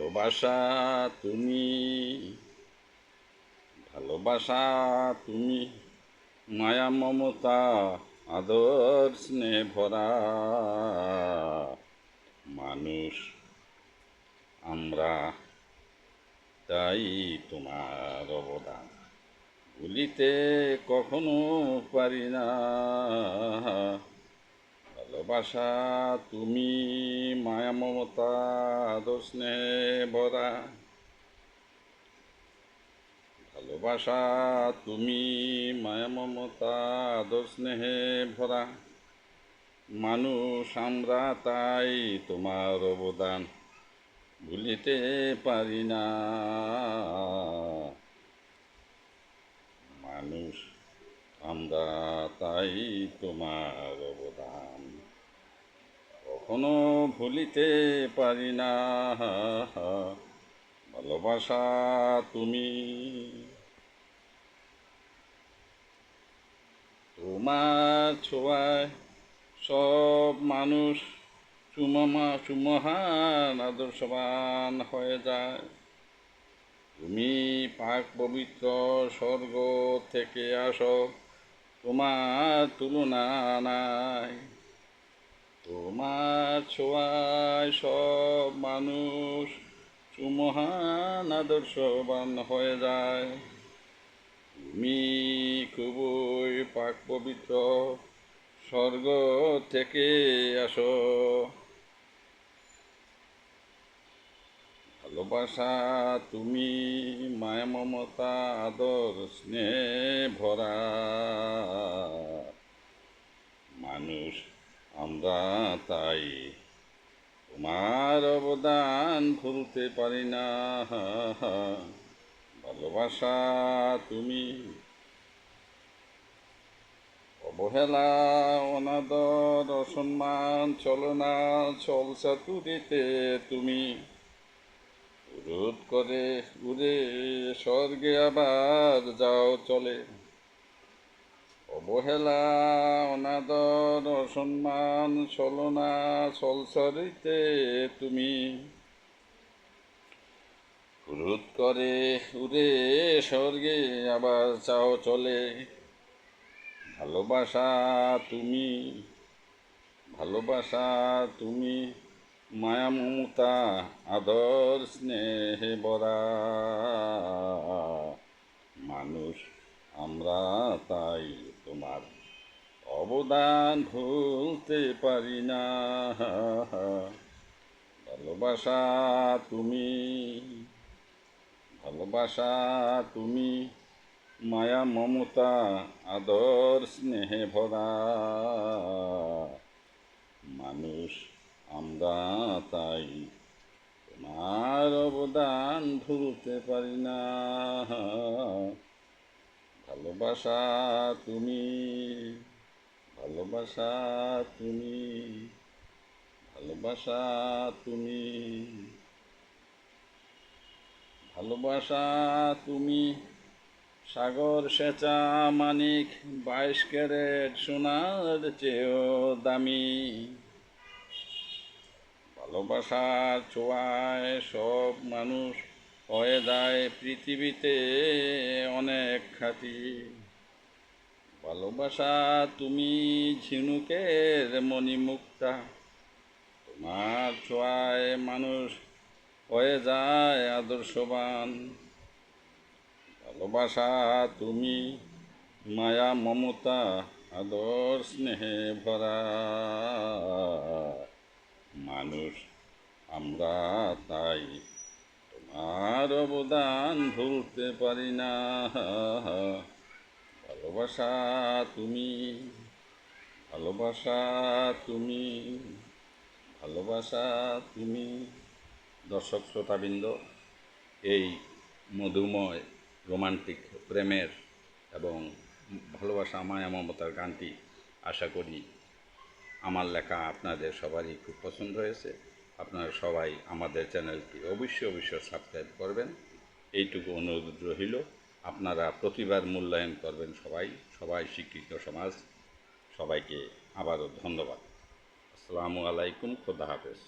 ভালোবাসা তুমি, ভালোবাসা তুমি, মায়া মমতা আদর স্নেহ ভরা মানুষ আমরা, তাই তোমার অবদান ভুলিতে কখনো পারি না। ভালোবাসা তুমি, মায়া মমতা আদর স্নেহে ভরা, ভালোবাসা তুমি, মায়া মমতা আদর স্নেহে ভরা মানুষ আমরা, তাই তোমার অবদান ভুলিতে পারি না। মানুষ আমরা, তাই তোমার অবদান কখনো ভুলিতে পারি না। ভালোবাসা তুমি, তোমার ছোঁয়ায় সব মানুষ সুমহান আদর্শবান হয়ে যায়। তুমি পাক পবিত্র স্বর্গ থেকে আসো, তোমার তুলনা নাই। তোমার ছোঁয়ায় সব মানুষ সুমহান আদর্শবান হয়ে যায়। তুমি খুবই পাক পবিত্র স্বর্গ থেকে আসো। ভালোবাসা তুমি, মায়া মমতা আদর স্নেহ ভরা মানুষ আমরা, তাই তোমার অবদান ভুলতে পারি না। ভালোবাসা তুমি, অবহেলা অনাদর অসম্মান ছলনা ছলচাতুরিতে তুমি রোধ করে উড়ে স্বর্গে আবার যাও চলে। অবহেলা অনাদর অসম্মান ছলনা ছলচাতুরিতে তুমি রোধ করে উড়ে স্বর্গে আবার যাও চলে। ভালোবাসা তুমি, ভালোবাসা তুমি, মায়া মমতা আদর স্নেহে ভরা মানুষ আমরা, তাই তোমার অবদান ভুলতে পারি না। ভালোবাসা তুমি, ভালোবাসা তুমি, মায়া মমতা আদর স্নেহে ভরা মানুষ আমরা, তাই তোমার অবদান ভুলতে পারি না। ভালোবাসা তুমি, ভালোবাসা তুমি, ভালোবাসা তুমি, ভালোবাসা তুমি, সাগর সেচা মানিক 22 ক্যারেট সোনার চেয়েও দামি। ভালোবাসার ছোঁয়ায় সব মানুষ হয়ে যায় পৃথিবীতে অনেক খাঁটি। ভালোবাসা তুমি, ঝিনুকের মণিমুক্তা, তোমার ছোঁয়ায় মানুষ হয়ে যায় আদর্শবান। ভালোবাসা তুমি, মায়া মমতা আদর স্নেহে ভরা মানুষ আমরা, তাই তোমার অবদান ভুলতে পারি না। ভালোবাসা তুমি, ভালোবাসা তুমি, ভালোবাসা তুমি। দর্শক শ্রোতাবৃন্দ, এই মধুময় রোমান্টিক প্রেমের এবং ভালোবাসা মায়া মমতার গানটি আশা করি আমার লেখা আপনাদের সবারই খুব পছন্দ হয়েছে। আপনারা সবাই আমাদের চ্যানেলটি অবশ্যই সাবস্ক্রাইব করবেন, এইটুকু অনুরোধ রইল। আপনারা প্রতিবার মূল্যায়ন করবেন সবাই শিক্ষিত সমাজ। সবাইকে আবারও ধন্যবাদ। আসসালামু আলাইকুম, খোদা হাফেজ।